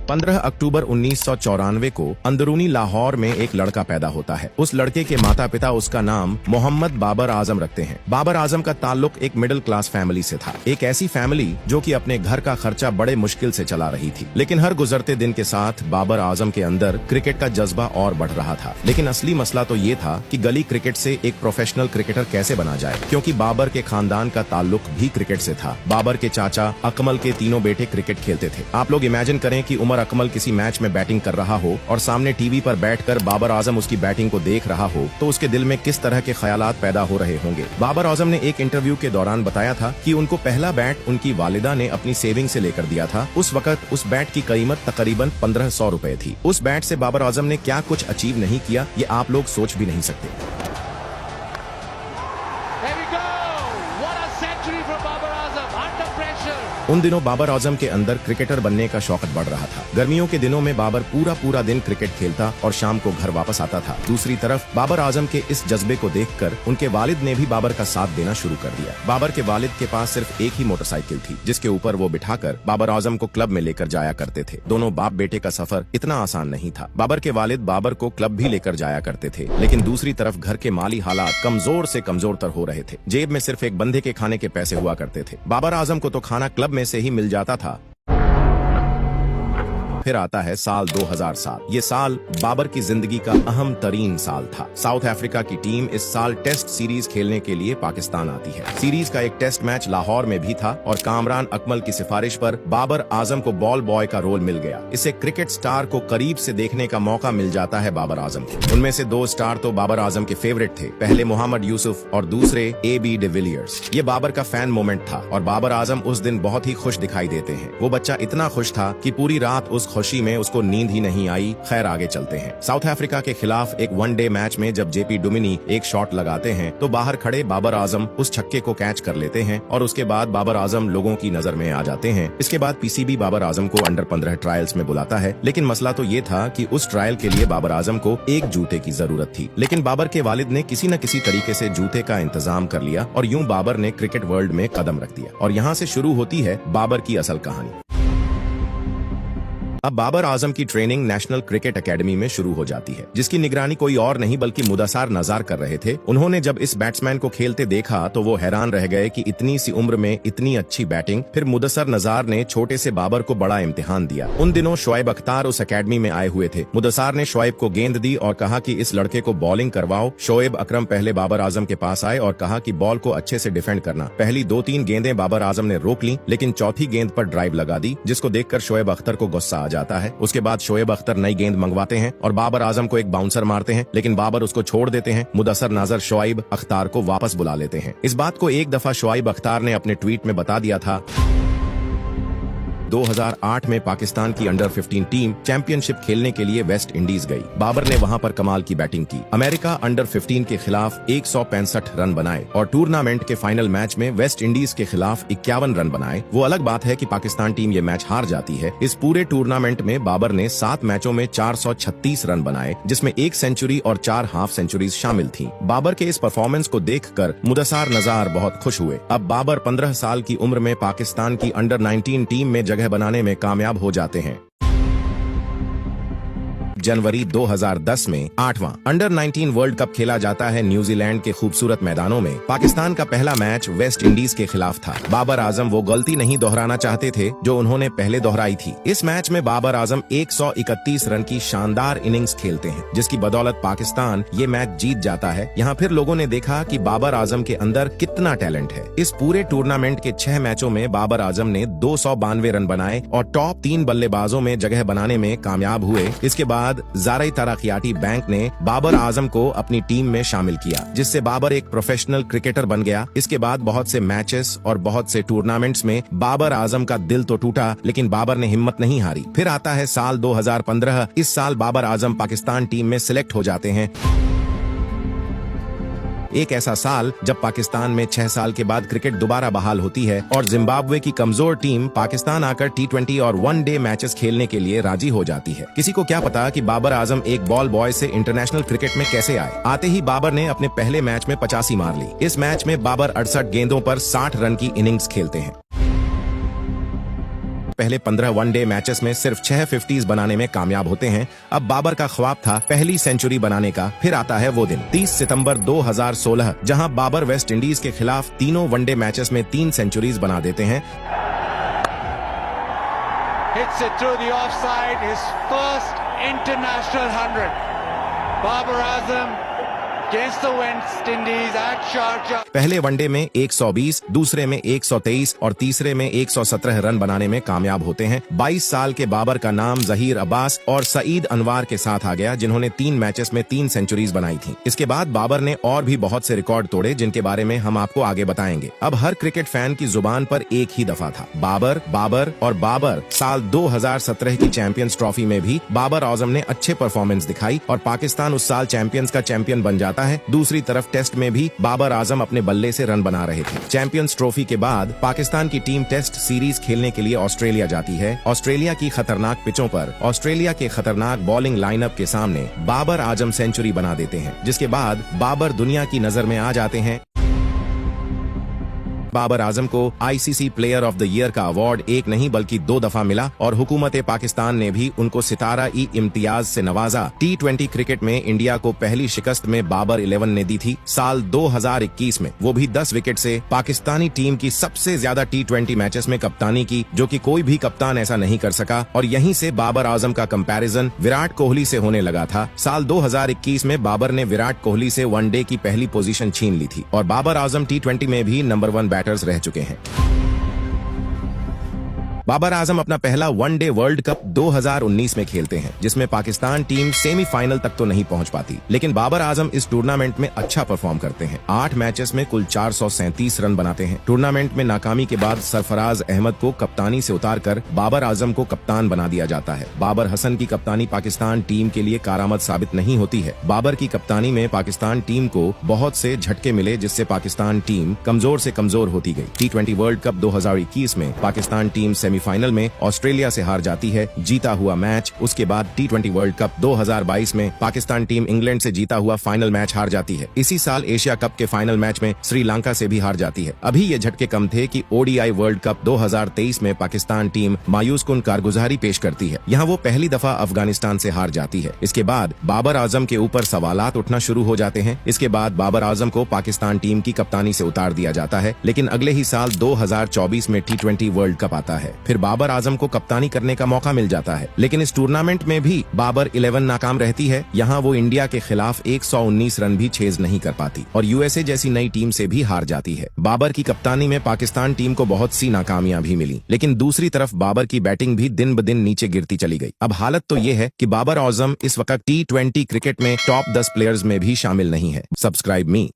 15 अक्टूबर 1994 को अंदरूनी लाहौर में एक लड़का पैदा होता है। उस लड़के के माता पिता उसका नाम मोहम्मद बाबर आजम रखते हैं। बाबर आजम का ताल्लुक एक मिडिल क्लास फैमिली से था, एक ऐसी फैमिली जो कि अपने घर का खर्चा बड़े मुश्किल से चला रही थी। लेकिन हर गुजरते दिन के साथ बाबर आजम के अंदर क्रिकेट का जज्बा और बढ़ रहा था। लेकिन असली मसला तो ये था कि गली क्रिकेट से एक प्रोफेशनल क्रिकेटर कैसे बना जाए, क्योंकि बाबर के खानदान का ताल्लुक भी क्रिकेट से था। बाबर के चाचा अकमल के तीनों बेटे क्रिकेट खेलते थे। आप लोग इमेजिन करें कि उमर अकमल किसी मैच में बैटिंग कर रहा हो और सामने टीवी पर बैठकर बाबर आजम उसकी बैटिंग को देख रहा हो, तो उसके दिल में किस तरह के ख्यालात पैदा हो रहे होंगे। बाबर आजम ने एक इंटरव्यू के दौरान बताया था कि उनको पहला बैट उनकी वालिदा ने अपनी सेविंग से लेकर दिया था। उस वक्त उस बैट की कीमत तकरीबन 1500 रुपए थी। उस बैट से बाबर आजम ने क्या कुछ अचीव नहीं किया, ये आप लोग सोच भी नहीं सकते। उन दिनों बाबर आजम के अंदर क्रिकेटर बनने का शौकत बढ़ रहा था। गर्मियों के दिनों में बाबर पूरा दिन क्रिकेट खेलता और शाम को घर वापस आता था। दूसरी तरफ बाबर आजम के इस जज्बे को देखकर उनके वालिद ने भी बाबर का साथ देना शुरू कर दिया। बाबर के वालिद के पास सिर्फ एक ही मोटरसाइकिल थी, जिसके ऊपर वो बिठाकर बाबर आजम को क्लब में लेकर जाया करते थे। दोनों बाप बेटे का सफर इतना आसान नहीं था। बाबर के वालिद बाबर को क्लब भी लेकर जाया करते थे, लेकिन दूसरी तरफ घर के माली हालात कमजोर से कमजोर हो रहे थे। जेब में सिर्फ एक बंदे के खाने के पैसे हुआ करते थे। बाबर आजम को तो खाना क्लब में से ही मिल जाता था। फिर आता है साल 2007। ये साल बाबर की जिंदगी का अहम तरीन साल था। साउथ अफ्रीका की टीम इस साल टेस्ट सीरीज खेलने के लिए पाकिस्तान आती है। सीरीज का एक टेस्ट मैच लाहौर में भी था और कामरान अकमल की सिफारिश पर बाबर आजम को बॉल बॉय का रोल मिल गया। इससे क्रिकेट स्टार को करीब से देखने का मौका मिल जाता है बाबर आजम को। उनमें से दो स्टार तो बाबर आजम के फेवरेट थे, पहले मोहम्मद यूसुफ और दूसरे AB डिविलियर्स। ये बाबर का फैन मोमेंट था और बाबर आजम उस दिन बहुत ही खुश दिखाई देते हैं। वो बच्चा इतना खुश था कि पूरी रात उस खुशी में उसको नींद ही नहीं आई। खैर आगे चलते हैं। साउथ अफ्रीका के खिलाफ एक वनडे मैच में जब JP डुमिनी एक शॉट लगाते हैं तो बाहर खड़े बाबर आजम उस छक्के को कैच कर लेते हैं और उसके बाद बाबर आजम लोगों की नजर में आ जाते हैं। इसके बाद PCB बाबर आजम को अंडर 15 ट्रायल्स में बुलाता है, लेकिन मसला तो ये था कि उस ट्रायल के लिए बाबर आजम को एक जूते की जरूरत थी। लेकिन बाबर के वालिद ने किसी न किसी तरीके से जूते का इंतजाम कर लिया और यूं बाबर ने क्रिकेट वर्ल्ड में कदम रख दिया। और यहाँ से शुरू होती है बाबर की असल कहानी। अब बाबर आजम की ट्रेनिंग नेशनल क्रिकेट एकेडमी में शुरू हो जाती है, जिसकी निगरानी कोई और नहीं बल्कि मुदस्सर नजार कर रहे थे। उन्होंने जब इस बैट्समैन को खेलते देखा तो वो हैरान रह गए कि इतनी सी उम्र में इतनी अच्छी बैटिंग। फिर मुदस्सर नजार ने छोटे से बाबर को बड़ा इम्तिहान दिया। उन दिनों शोएब अख्तर उस एकेडमी में आए हुए थे। मुदस्सर ने शोएब को गेंद दी और कहा कि इस लड़के को बॉलिंग करवाओ। शोएब अकरम पहले बाबर आजम के पास आए और कहा कि बॉल को अच्छे से डिफेंड करना। पहली 2-3 गेंदें बाबर आजम ने रोक ली, लेकिन चौथी गेंद पर ड्राइव लगा दी, जिसको देखकर शोएब अख्तर को गुस्सा आ जाता है। उसके बाद शोएब अख्तर नई गेंद मंगवाते हैं और बाबर आजम को एक बाउंसर मारते हैं, लेकिन बाबर उसको छोड़ देते हैं। मुदस्सर नजर शोएब अख्तर को वापस बुला लेते हैं। इस बात को एक दफा शोएब अख्तर ने अपने ट्वीट में बता दिया था। 2008 में पाकिस्तान की अंडर 15 टीम चैंपियनशिप खेलने के लिए वेस्ट इंडीज गई। बाबर ने वहां पर कमाल की बैटिंग की। अमेरिका अंडर 15 के खिलाफ 165 रन बनाए और टूर्नामेंट के फाइनल मैच में वेस्ट इंडीज के खिलाफ 51 रन बनाए। वो अलग बात है कि पाकिस्तान टीम ये मैच हार जाती है। इस पूरे टूर्नामेंट में बाबर ने 7 मैचों में 436 रन बनाए, जिसमें 1 सेंचुरी और 4 हाफ सेंचुरीज शामिल थी। बाबर के इस परफॉर्मेंस को देखकर मुदस्सर नजार बहुत खुश हुए। अब बाबर 15 साल की उम्र में पाकिस्तान की अंडर 19 टीम में जगह बनाने में कामयाब हो जाते हैं। जनवरी 2010 में 8वां अंडर 19 वर्ल्ड कप खेला जाता है न्यूजीलैंड के खूबसूरत मैदानों में। पाकिस्तान का पहला मैच वेस्ट इंडीज के खिलाफ था। बाबर आजम वो गलती नहीं दोहराना चाहते थे जो उन्होंने पहले दोहराई थी। इस मैच में बाबर आजम 131 रन की शानदार इनिंग्स खेलते हैं, जिसकी बदौलत पाकिस्तान ये मैच जीत जाता है। यहाँ फिर लोगों ने देखा कि बाबर आजम के अंदर कितना टैलेंट है। इस पूरे टूर्नामेंट के 6 मैचों में बाबर आजम ने 292 रन बनाए और टॉप 3 बल्लेबाजों में जगह बनाने में कामयाब हुए। इसके बाद ज़ाराई तरक्याती बैंक ने बाबर आजम को अपनी टीम में शामिल किया, जिससे बाबर एक प्रोफेशनल क्रिकेटर बन गया। इसके बाद बहुत से मैचेस और बहुत से टूर्नामेंट्स में बाबर आजम का दिल तो टूटा, लेकिन बाबर ने हिम्मत नहीं हारी। फिर आता है साल 2015। इस साल बाबर आजम पाकिस्तान टीम में सिलेक्ट हो जाते हैं। एक ऐसा साल जब पाकिस्तान में 6 साल के बाद क्रिकेट दोबारा बहाल होती है और जिम्बाब्वे की कमजोर टीम पाकिस्तान आकर T20 और वनडे मैचेस खेलने के लिए राजी हो जाती है। किसी को क्या पता कि बाबर आजम एक बॉल बॉय से इंटरनेशनल क्रिकेट में कैसे आए। आते ही बाबर ने अपने पहले मैच में 85 मार ली। इस मैच में बाबर 68 गेंदों पर 60 रन की इनिंग्स खेलते हैं। पहले 15 वनडे मैचेस में सिर्फ 6 50s बनाने में कामयाब होते हैं। अब बाबर का ख्वाब था पहली सेंचुरी बनाने का। फिर आता है वो दिन 30 सितंबर 2016 जहां बाबर वेस्ट इंडीज के खिलाफ तीनों वनडे मैचेस में 3 सेंचुरीज बना देते हैं। Hits it through the offside, his first international 100. Babar Azam against the West Indies at Sharjah. पहले वनडे में 120, दूसरे में 123 और तीसरे में 117 रन बनाने में कामयाब होते हैं। 22 साल के बाबर का नाम जहीर अब्बास और सईद अनवर के साथ आ गया, जिन्होंने 3 मैचेस में 3 सेंचुरीज बनाई थी। इसके बाद बाबर ने और भी बहुत से रिकॉर्ड तोड़े, जिनके बारे में हम आपको आगे बताएंगे। अब हर क्रिकेट फैन की जुबान पर एक ही दफा था, बाबर बाबर और बाबर। साल 2017 की चैंपियंस ट्रॉफी में भी बाबर आजम ने अच्छे परफॉर्मेंस दिखाई और पाकिस्तान उस साल चैंपियंस का चैंपियन बन जाता है। दूसरी तरफ टेस्ट में भी बाबर आजम अपने बल्ले से रन बना रहे थे। चैंपियंस ट्रॉफी के बाद पाकिस्तान की टीम टेस्ट सीरीज खेलने के लिए ऑस्ट्रेलिया जाती है। ऑस्ट्रेलिया की खतरनाक पिचों पर ऑस्ट्रेलिया के खतरनाक बॉलिंग लाइनअप के सामने बाबर आजम सेंचुरी बना देते हैं, जिसके बाद बाबर दुनिया की नजर में आ जाते हैं। बाबर आजम को ICC player of the year का अवार्ड एक नहीं बल्कि 2 दफा मिला और हुकूमत पाकिस्तान ने भी उनको सितारा-ई-इम्तियाज से नवाजा। T20 क्रिकेट में इंडिया को पहली शिकस्त में बाबर 11 ने दी थी। साल 2021 में वो भी 10 विकेट से पाकिस्तानी टीम की सबसे ज्यादा T20 मैचेस में कप्तानी की, जो कि कोई भी कप्तान ऐसा नहीं कर सका। और यहीं से बाबर आजम का कंपैरिजन विराट कोहली से होने लगा था। साल 2021 में बाबर ने विराट कोहली से वनडे की पहली पोजीशन छीन ली थी और बाबर आजम T20 में भी नंबर 1 बैटर्स रह चुके हैं। बाबर आजम अपना पहला वनडे वर्ल्ड कप 2019 में खेलते हैं, जिसमें पाकिस्तान टीम सेमीफाइनल तक तो नहीं पहुंच पाती, लेकिन बाबर आजम इस टूर्नामेंट में अच्छा परफॉर्म करते हैं। 8 मैचेस में कुल 437 रन बनाते हैं। टूर्नामेंट में नाकामी के बाद सरफराज अहमद को कप्तानी से उतारकर बाबर आजम को कप्तान बना दिया जाता है। बाबर हसन की कप्तानी पाकिस्तान टीम के लिए कारआमद साबित नहीं होती है। बाबर की कप्तानी में पाकिस्तान टीम को बहुत से झटके मिले, जिससे पाकिस्तान टीम कमजोर से कमजोर होती गई। T20 वर्ल्ड कप 2021 में पाकिस्तान टीम सेमीफाइनल में ऑस्ट्रेलिया से हार जाती है। जीता हुआ मैच, उसके बाद T20 वर्ल्ड कप 2022 में पाकिस्तान टीम इंग्लैंड से जीता हुआ फाइनल मैच हार जाती है। इसी साल एशिया कप के फाइनल मैच में श्रीलंका से भी हार जाती है। अभी ये झटके कम थे कि ODI वर्ल्ड कप 2023 में पाकिस्तान टीम मायूसकुन कारगुजारी पेश करती है। यहाँ वो पहली दफा अफगानिस्तान से हार जाती है। इसके बाद बाबर आजम के ऊपर सवालात उठना शुरू हो जाते हैं। इसके बाद बाबर आजम को पाकिस्तान टीम की कप्तानी से उतार दिया जाता है, लेकिन अगले ही साल 2024 में T20 वर्ल्ड कप आता है। फिर बाबर आजम को कप्तानी करने का मौका मिल जाता है, लेकिन इस टूर्नामेंट में भी बाबर 11 नाकाम रहती है। यहाँ वो इंडिया के खिलाफ 119 रन भी छेज नहीं कर पाती और यूएसए जैसी नई टीम से भी हार जाती है। बाबर की कप्तानी में पाकिस्तान टीम को बहुत सी नाकामियां भी मिली, लेकिन दूसरी तरफ बाबर की बैटिंग भी दिन ब दिन नीचे गिरती चली गई। अब हालत तो ये है कि बाबर आजम इस वक्त T20 क्रिकेट में टॉप 10 प्लेयर्स में भी शामिल नहीं है। सब्सक्राइब मी।